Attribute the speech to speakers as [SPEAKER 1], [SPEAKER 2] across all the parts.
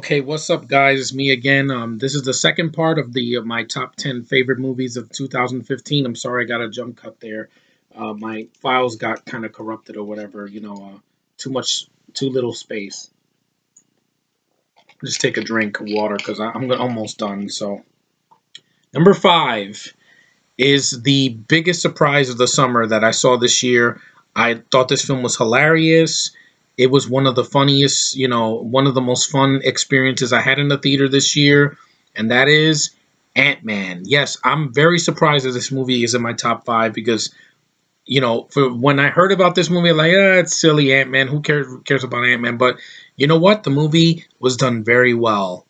[SPEAKER 1] Okay, what's up, guys? It's me again. This is the second part of the my top 10 favorite movies of 2015. I'm sorry I got a jump cut there. My files got kind of corrupted or whatever. Too much, too little space. Just take a drink of water because I'm almost done. So, number five is the biggest surprise of the summer that I saw this year. I thought this film was hilarious. It was one of the funniest, one of the most fun experiences I had in the theater this year, and that is Ant-Man. Yes, I'm very surprised that this movie is in my top five because, for when I heard about this movie, like, it's silly Ant-Man. Who cares about Ant-Man? But you know what? The movie was done very well.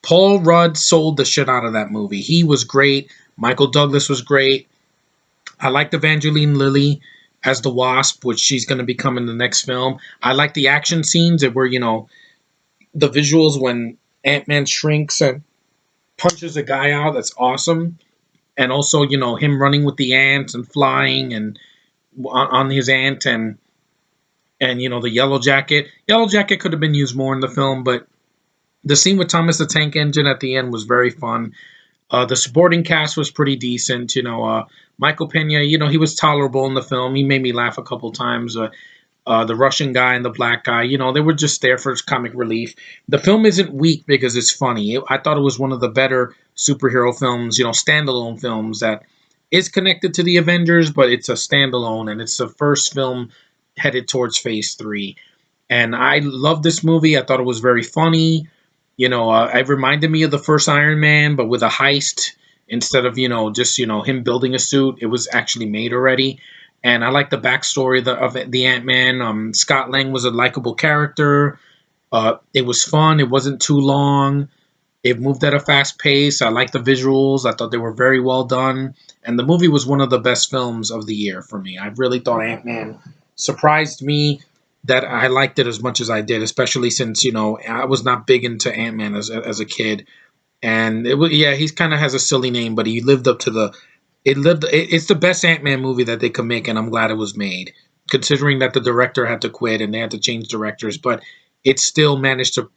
[SPEAKER 1] Paul Rudd sold the shit out of that movie. He was great. Michael Douglas was great. I liked Evangeline Lilly as the Wasp, which she's going to become in the next film. I like the action scenes that were, the visuals when Ant Man shrinks and punches a guy out. That's awesome. And also, him running with the ants and flying and on his ant and the Yellow Jacket. Yellow Jacket could have been used more in the film, but the scene with Thomas the Tank Engine at the end was very fun. The supporting cast was pretty decent. Michael Pena, he was tolerable in the film. He made me laugh a couple times. The Russian guy and the black guy, they were just there for comic relief. The film isn't weak because it's funny. I thought it was one of the better superhero films, standalone films that is connected to the Avengers, but it's a standalone and it's the first film headed towards Phase 3. And I love this movie. I thought it was very funny. It reminded me of the first Iron Man, but with a heist instead of just him building a suit. It was actually made already, and I like the backstory of the Ant Man. Scott Lang was a likable character. It was fun. It wasn't too long. It moved at a fast pace. I like the visuals. I thought they were very well done, and the movie was one of the best films of the year for me. I really thought Ant Man surprised me that I liked it as much as I did, especially since I was not big into Ant Man as a kid, and it was yeah, he kind of has a silly name, but he lived up to the it lived. It's the best Ant Man movie that they could make, and I'm glad it was made, considering that the director had to quit and they had to change directors, but it still managed to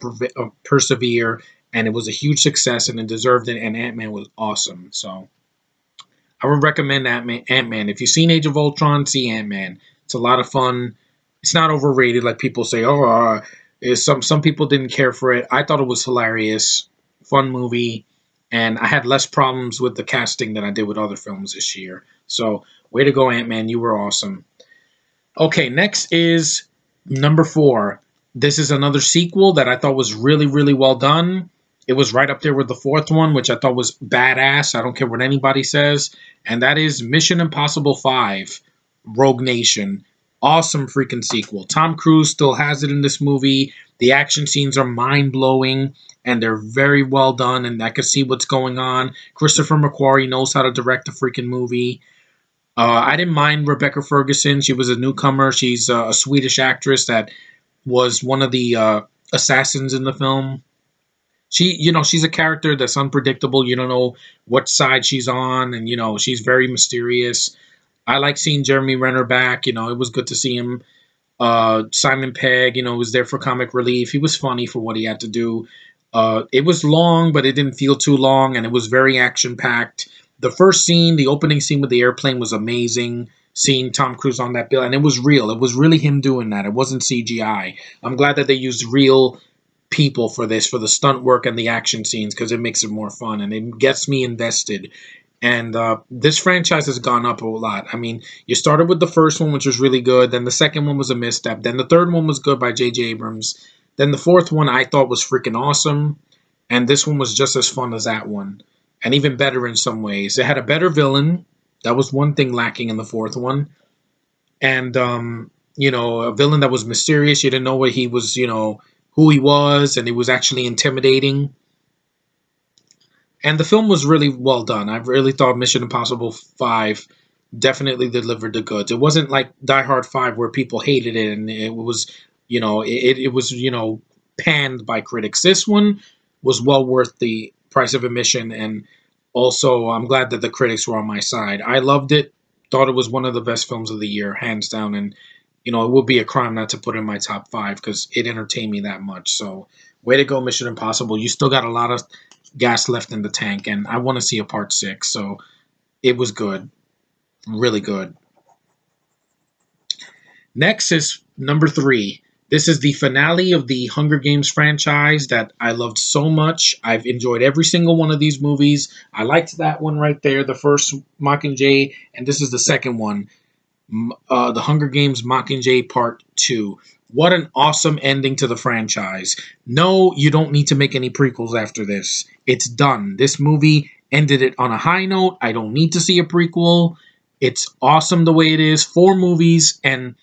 [SPEAKER 1] persevere, and it was a huge success, and it deserved it. And Ant Man was awesome, so I would recommend Ant Man. If you've seen Age of Ultron, see Ant Man. It's a lot of fun. It's not overrated like people say. Oh, some people didn't care for it. I thought it was hilarious, fun movie, and I had less problems with the casting than I did with other films this year. So, way to go, Ant Man! You were awesome. Okay, next is number four. This is another sequel that I thought was really, really well done. It was right up there with the fourth one, which I thought was badass. I don't care what anybody says. And that is Mission Impossible 5 Rogue Nation. Awesome freaking sequel. Tom Cruise still has it in this movie. The action scenes are mind blowing and they're very well done, and I can see what's going on. Christopher McQuarrie knows how to direct a freaking movie. I didn't mind Rebecca Ferguson. She was a newcomer. She's a Swedish actress that was one of the assassins in the film. She's a character that's unpredictable. You don't know what side she's on, and she's very mysterious. I like seeing Jeremy Renner back. It was good to see him. Simon Pegg, was there for comic relief. He was funny for what he had to do. It was long, but it didn't feel too long, and it was very action packed. The first scene, the opening scene with the airplane, was amazing. Seeing Tom Cruise on that bill, and it was real. It was really him doing that. It wasn't CGI. I'm glad that they used real people for this, for the stunt work and the action scenes, because it makes it more fun and it gets me invested. And this franchise has gone up a lot. I mean, you started with the first one, which was really good. Then the second one was a misstep. Then the third one was good by J.J. Abrams. Then the fourth one I thought was freaking awesome. And this one was just as fun as that one. And even better in some ways. It had a better villain. That was one thing lacking in the fourth one. And, a villain that was mysterious. You didn't know what he was, who he was. And it was actually intimidating. And the film was really well done. I really thought Mission Impossible 5 definitely delivered the goods. It wasn't like Die Hard 5 where people hated it and it was, it was, panned by critics. This one was well worth the price of admission, and also I'm glad that the critics were on my side. I loved it. Thought it was one of the best films of the year, hands down, and it would be a crime not to put it in my top 5 because it entertained me that much. So Way to go, Mission Impossible. You still got a lot of gas left in the tank, and I want to see a part 6. So it was good. Really good. Next is number 3. This is the finale of the Hunger Games franchise that I loved so much. I've enjoyed every single one of these movies. I liked that one right there, the first Mockingjay, and this is the second one, the Hunger Games Mockingjay Part 2. What an awesome ending to the franchise. No, you don't need to make any prequels after this. It's done. This movie ended it on a high note. I don't need to see a prequel. It's awesome the way it is. 4 movies, and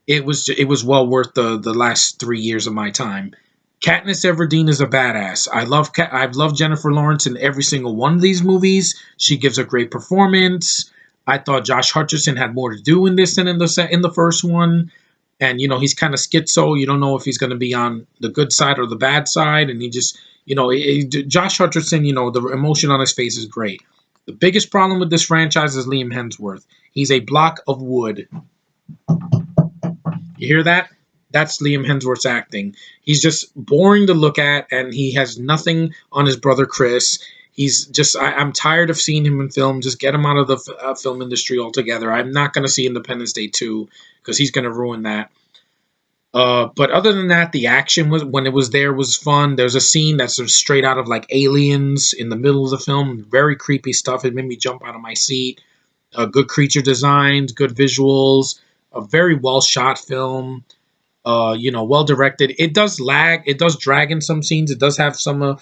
[SPEAKER 1] it was well worth the last 3 years of my time. Katniss Everdeen is a badass. I've loved Jennifer Lawrence in every single one of these movies. She gives a great performance. I thought Josh Hutcherson had more to do in this than in the first one. And he's kind of schizo. You don't know if he's going to be on the good side or the bad side. And he just Josh Hutcherson. The emotion on his face is great. The biggest problem with this franchise is Liam Hemsworth. He's a block of wood. You hear that? That's Liam Hemsworth's acting. He's just boring to look at, and he has nothing on his brother Chris. He's just, I'm tired of seeing him in film. Just get him out of the film industry altogether. I'm not going to see Independence Day 2 because he's going to ruin that. But other than that, the action when it was there was fun. There's a scene that's sort of straight out of like Aliens in the middle of the film. Very creepy stuff. It made me jump out of my seat. Good creature designs, good visuals, a very well shot film. Well directed. It does lag. It does drag in some scenes. It does have some.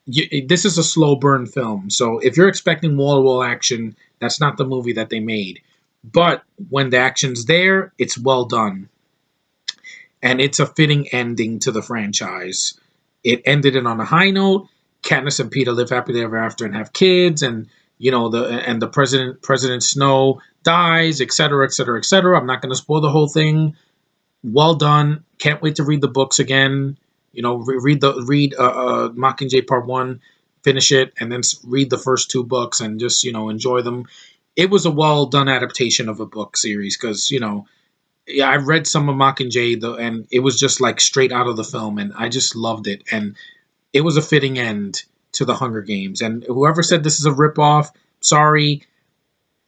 [SPEAKER 1] This is a slow burn film, so if you're expecting wall to wall action, that's not the movie that they made. But when the action's there, it's well done, and it's a fitting ending to the franchise. It ended it on a high note. Katniss and Peter live happily ever after and have kids, and the President Snow dies, etc., etc., etc. I'm not going to spoil the whole thing. Well done. Can't wait to read the books again. Read Mockingjay Part 1, finish it, and then read the first 2 books and just, enjoy them. It was a well done adaptation of a book series because, yeah, I read some of Mockingjay, and it was just like straight out of the film, and I just loved it. And it was a fitting end to the Hunger Games. And whoever said this is a ripoff, sorry.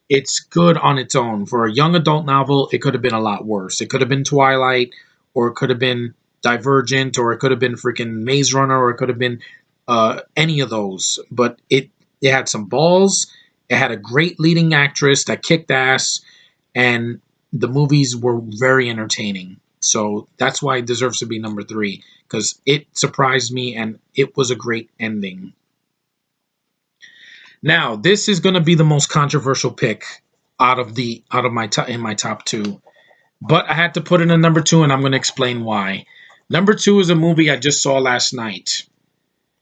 [SPEAKER 1] It's good on its own. For a young adult novel, it could have been a lot worse. It could have been Twilight, or it could have been Divergent, or it could have been freaking Maze Runner, or it could have been any of those. But it had some balls. It had a great leading actress that kicked ass, and the movies were very entertaining. So that's why it deserves to be number 3, because it surprised me and it was a great ending. Now, this is going to be the most controversial pick in my top 2, but I had to put it in number 2, and I'm going to explain why. Number 2 is a movie I just saw last night,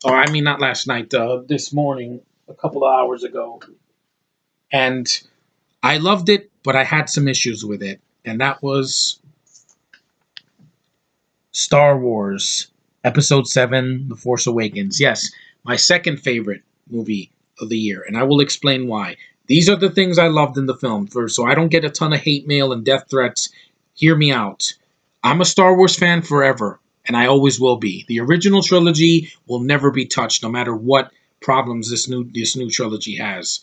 [SPEAKER 1] or I mean not last night, this morning, a couple of hours ago, and I loved it, but I had some issues with it, and that was Star Wars Episode 7: The Force Awakens. Yes, my second favorite movie of the year, and I will explain why. These are the things I loved in the film, so I don't get a ton of hate mail and death threats. Hear me out. I'm a Star Wars fan forever, and I always will be. The original trilogy will never be touched, no matter what problems this new trilogy has.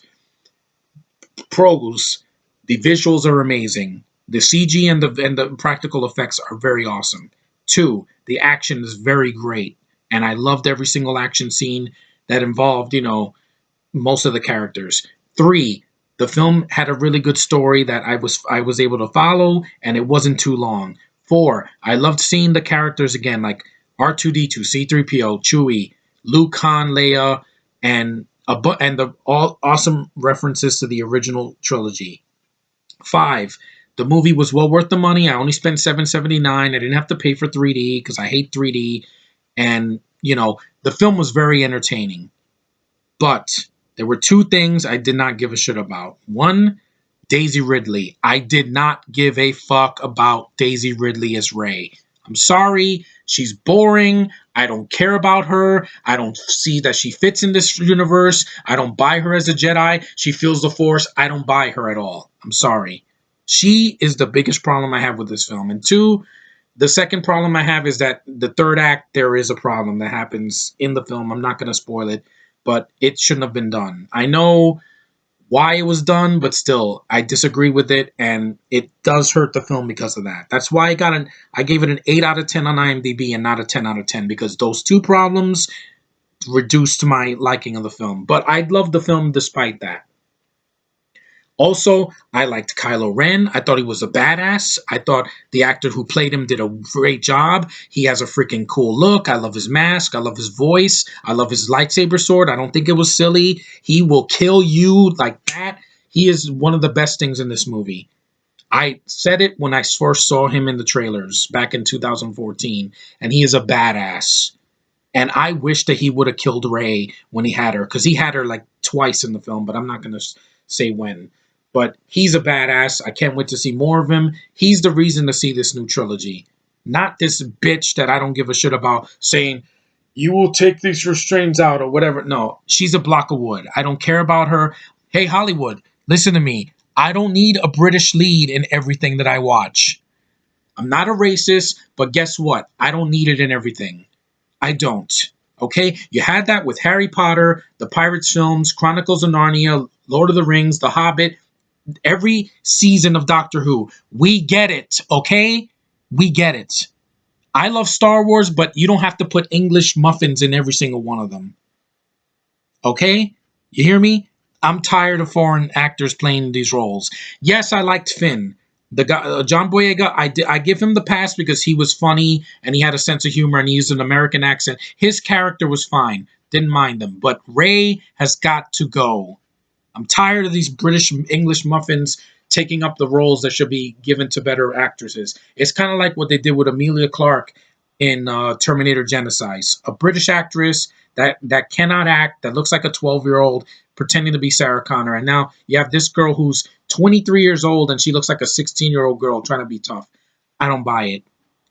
[SPEAKER 1] Pros: the visuals are amazing. The CG and the practical effects are very awesome. 2, the action is very great, and I loved every single action scene that involved, most of the characters. 3, the film had a really good story that I was able to follow, and it wasn't too long. 4, I loved seeing the characters again, like R2D2, C3PO, Chewie, Luke, Han, Leia, and the all awesome references to the original trilogy. 5, the movie was well worth the money. I only spent $7.79. I didn't have to pay for 3D because I hate 3D, and the film was very entertaining. But there were 2 things I did not give a shit about. 1, Daisy Ridley. I did not give a fuck about Daisy Ridley as Rey. I'm sorry. She's boring. I don't care about her. I don't see that she fits in this universe. I don't buy her as a Jedi. She feels the Force. I don't buy her at all. I'm sorry. She is the biggest problem I have with this film. And 2, The second problem I have is that the third act, there is a problem that happens in the film. I'm not going to spoil it, but it shouldn't have been done. I know why it was done, but still, I disagree with it, and it does hurt the film because of that. That's why I gave it an 8 out of 10 on IMDb and not a 10 out of 10, because those two problems reduced my liking of the film. But I loved the film despite that. Also, I liked Kylo Ren. I thought he was a badass. I thought the actor who played him did a great job. He has a freaking cool look. I love his mask. I love his voice. I love his lightsaber sword. I don't think it was silly. He will kill you like that. He is one of the best things in this movie. I said it when I first saw him in the trailers back in 2014, and he is a badass. And I wish that he would have killed Rey when he had her, because he had her like twice in the film, but I'm not going to say when. But he's a badass. I can't wait to see more of him. He's the reason to see this new trilogy. Not this bitch that I don't give a shit about saying, you will take these restraints out or whatever. No, she's a block of wood. I don't care about her. Hey, Hollywood, listen to me. I don't need a British lead in everything that I watch. I'm not a racist, but guess what? I don't need it in everything. I don't. Okay? You had that with Harry Potter, the Pirates films, Chronicles of Narnia, Lord of the Rings, The Hobbit, every season of Doctor Who. We get it, okay? We get it. I love Star Wars, but you don't have to put English muffins in every single one of them. Okay? You hear me? I'm tired of foreign actors playing these roles. Yes, I liked Finn. The guy, John Boyega, I give him the pass because he was funny and he had a sense of humor and he used an American accent. His character was fine. Didn't mind him. But Rey has got to go. I'm tired of these British English muffins taking up the roles that should be given to better actresses. It's kind of like what they did with Emilia Clarke in Terminator Genocides. A British actress that cannot act, that looks like a 12-year-old pretending to be Sarah Connor. And now you have this girl who's 23 years old and she looks like a 16-year-old girl trying to be tough. I don't buy it.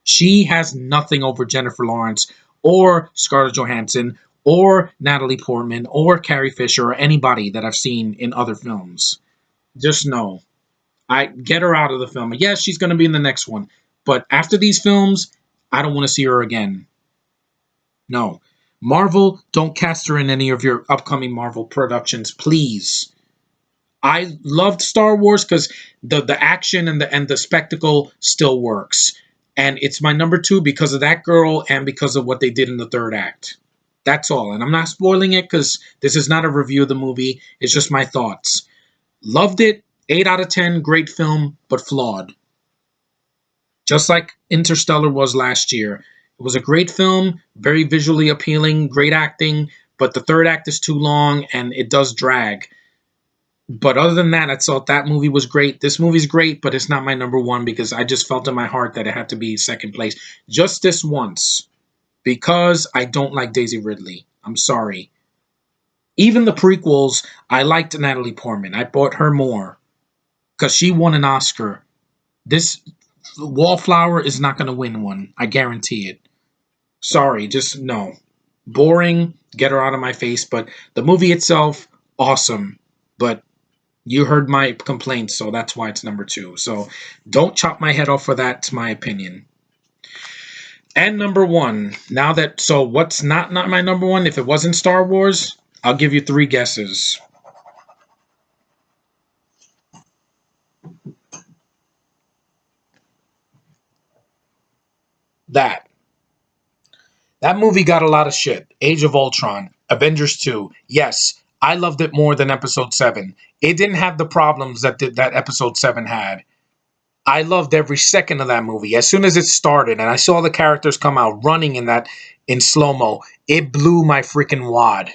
[SPEAKER 1] She has nothing over Jennifer Lawrence or Scarlett Johansson or Natalie Portman or Carrie Fisher or anybody that I've seen in other films. Just no. I get her out of the film. Yes, she's going to be in the next one. But after these films, I don't want to see her again. No. Marvel, don't cast her in any of your upcoming Marvel productions, please. I loved Star Wars because the action and the spectacle still works. And it's my number 2 because of that girl and because of what they did in the third act. That's all. And I'm not spoiling it because this is not a review of the movie. It's just my thoughts. Loved it. 8 out of 10. Great film, but flawed. Just like Interstellar was last year. It was a great film, very visually appealing, great acting, but the third act is too long and it does drag. But other than that, I thought that movie was great. This movie's great, but it's not my number 1 because I just felt in my heart that it had to be second place. Just this once. Because I don't like Daisy Ridley. I'm sorry. Even the prequels, I liked Natalie Portman. I bought her more. Because she won an Oscar. This Wallflower is not going to win one. I guarantee it. Sorry, just no. Boring. Get her out of my face. But the movie itself, awesome. But you heard my complaints, so that's why it's number 2. So don't chop my head off for that. It's my opinion. And number 1. Now that, so what's not my number 1? If it wasn't Star Wars, I'll give you 3 guesses. That movie got a lot of shit. Age of Ultron, Avengers 2. Yes, I loved it more than Episode 7. It didn't have the problems that Episode 7 had. I loved every second of that movie. As soon as it started and I saw the characters come out running in slow-mo, it blew my freaking wad.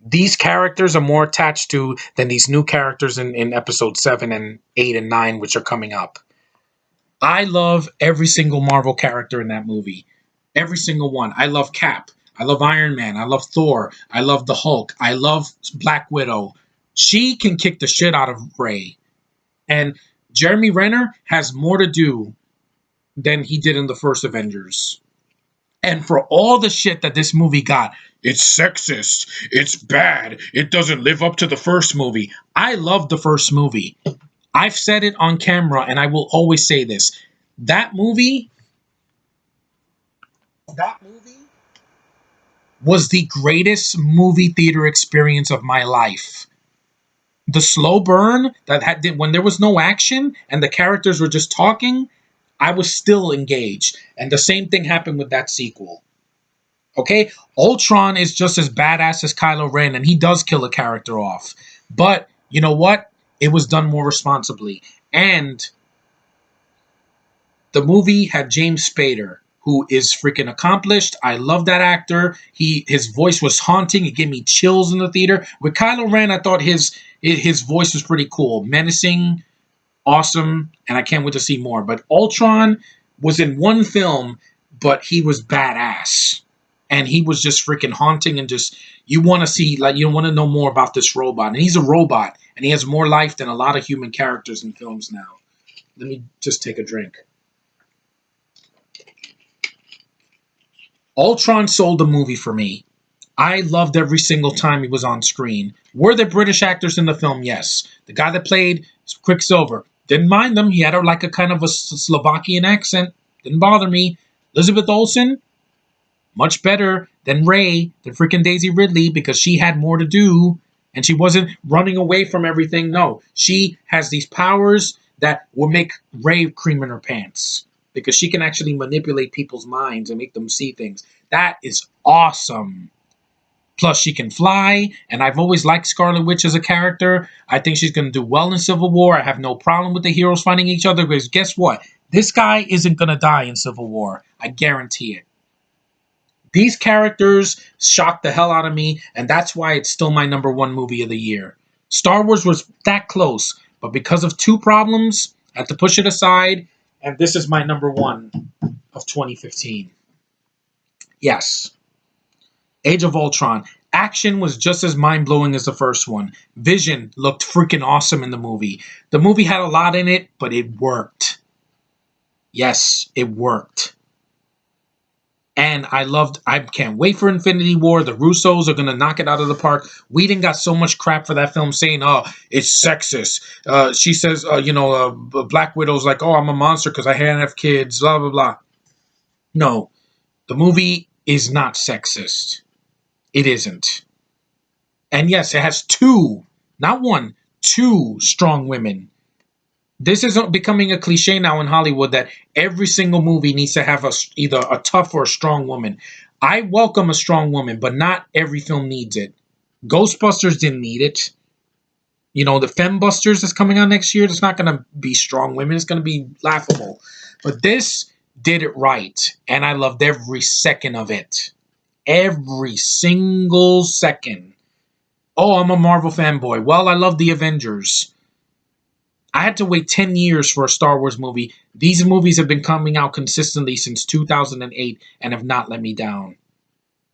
[SPEAKER 1] These characters are more attached to than these new characters in Episode 7 and 8 and 9, which are coming up. I love every single Marvel character in that movie. Every single one. I love Cap. I love Iron Man. I love Thor. I love the Hulk. I love Black Widow. She can kick the shit out of Rey. And Jeremy Renner has more to do than he did in the first Avengers. And for all the shit that this movie got, it's sexist, it's bad, it doesn't live up to the first movie. I love the first movie. I've said it on camera, and I will always say this. That movie that movie was the greatest movie theater experience of my life. The slow burn that had when there was no action and the characters were just talking, I was still engaged. And the same thing happened with that sequel. Okay, Ultron is just as badass as Kylo Ren, and he does kill a character off. But you know what? It was done more responsibly, and the movie had James Spader, who is freaking accomplished. I love that actor. His voice was haunting. It gave me chills in the theater. With Kylo Ren, I thought his voice was pretty cool, menacing, awesome, and I can't wait to see more. But Ultron was in one film, but he was badass. And he was just freaking haunting, and just you want to see, like, you want to know more about this robot. And he's a robot, and he has more life than a lot of human characters in films now. Let me just take a drink. Ultron sold the movie for me. I loved every single time he was on screen. Were there British actors in the film? Yes. The guy that played Quicksilver, didn't mind them. He had a kind of a Slovakian accent. Didn't bother me. Elizabeth Olsen, much better than Rey, than freaking Daisy Ridley, because she had more to do and she wasn't running away from everything. No, she has these powers that will make Rey cream in her pants because she can actually manipulate people's minds and make them see things. That is awesome. Plus, she can fly, and I've always liked Scarlet Witch as a character. I think she's going to do well in Civil War. I have no problem with the heroes fighting each other, because guess what? This guy isn't going to die in Civil War. I guarantee it. These characters shocked the hell out of me, and that's why it's still my number one movie of the year. Star Wars was that close, but because of two problems, I had to push it aside, and this is my number one of 2015. Yes. Age of Ultron. Action was just as mind-blowing as the first one. Vision looked freaking awesome in the movie. The movie had a lot in it, but it worked. Yes, it worked. And I can't wait for Infinity War. The Russos are going to knock it out of the park. Whedon got so much crap for that film saying, oh, it's sexist. She says, Black Widow's like, oh, I'm a monster because I can't have kids, blah, blah, blah. No, the movie is not sexist. It isn't. And yes, it has two, not one, two strong women. This is becoming a cliche now in Hollywood that every single movie needs to have either a tough or a strong woman. I welcome a strong woman, but not every film needs it. Ghostbusters didn't need it. You know, the Fembusters that's coming out next year, it's not going to be strong women. It's going to be laughable. But this did it right, and I loved every second of it. Every single second. Oh, I'm a Marvel fanboy. Well, I love the Avengers. I had to wait 10 years for a Star Wars movie. These movies have been coming out consistently since 2008 and have not let me down.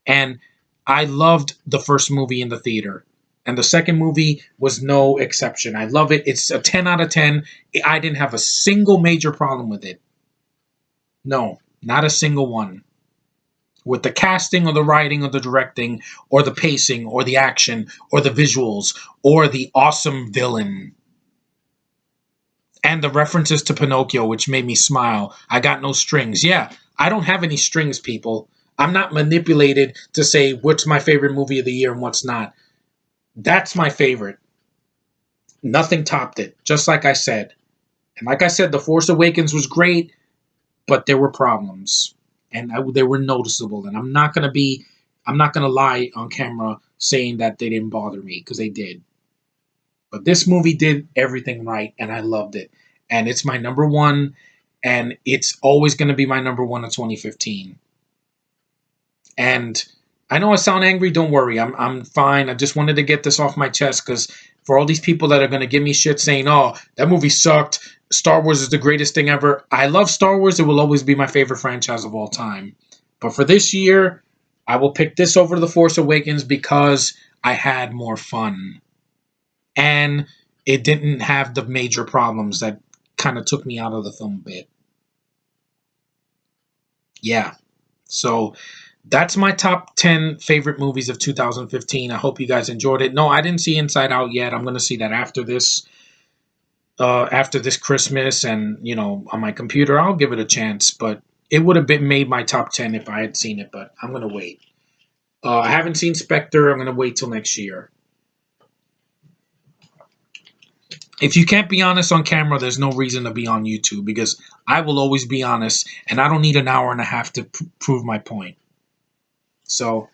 [SPEAKER 1] And I loved the first movie in the theater. And the second movie was no exception. I love it. It's a 10 out of 10. I didn't have a single major problem with it. No, not a single one. With the casting or the writing or the directing or the pacing or the action or the visuals or the awesome villain. And the references to Pinocchio, which made me smile. I got no strings. Yeah, I don't have any strings, people. I'm not manipulated to say what's my favorite movie of the year and what's not. That's my favorite. Nothing topped it, just like I said. And like I said, The Force Awakens was great, but there were problems. And they were noticeable. And I'm not going to lie on camera saying that they didn't bother me, because they did. But this movie did everything right, and I loved it. And it's my number one, and it's always going to be my number one of 2015. And I know I sound angry. Don't worry. I'm fine. I just wanted to get this off my chest, because for all these people that are going to give me shit saying, oh, that movie sucked, Star Wars is the greatest thing ever. I love Star Wars. It will always be my favorite franchise of all time. But for this year, I will pick this over The Force Awakens because I had more fun. And it didn't have the major problems that kind of took me out of the film a bit. Yeah. So that's my top 10 favorite movies of 2015. I hope you guys enjoyed it. No, I didn't see Inside Out yet. I'm going to see that after this Christmas, and, on my computer. I'll give it a chance. But it would have been made my top 10 if I had seen it, but I'm gonna wait. I haven't seen Spectre. I'm gonna wait till next year. If you can't be honest on camera, there's no reason to be on YouTube, because I will always be honest, and I don't need an hour and a half to prove my point. So,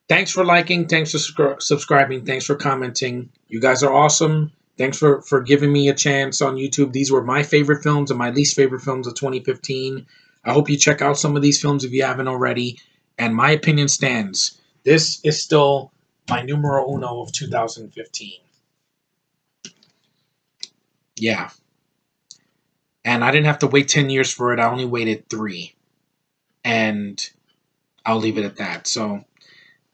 [SPEAKER 1] thanks for liking, thanks for subscribing, thanks for commenting. You guys are awesome. Thanks for giving me a chance on YouTube. These were my favorite films and my least favorite films of 2015. I hope you check out some of these films if you haven't already. And my opinion stands. This is still my numero uno of 2015. Yeah. And I didn't have to wait 10 years for it. I only waited 3. And I'll leave it at that. So,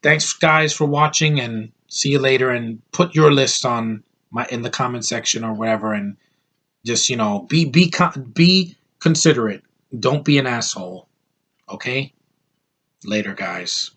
[SPEAKER 1] thanks guys for watching, and see you later. And put your list on in the comment section or whatever, and just, be considerate. Don't be an asshole. Okay? Later, guys.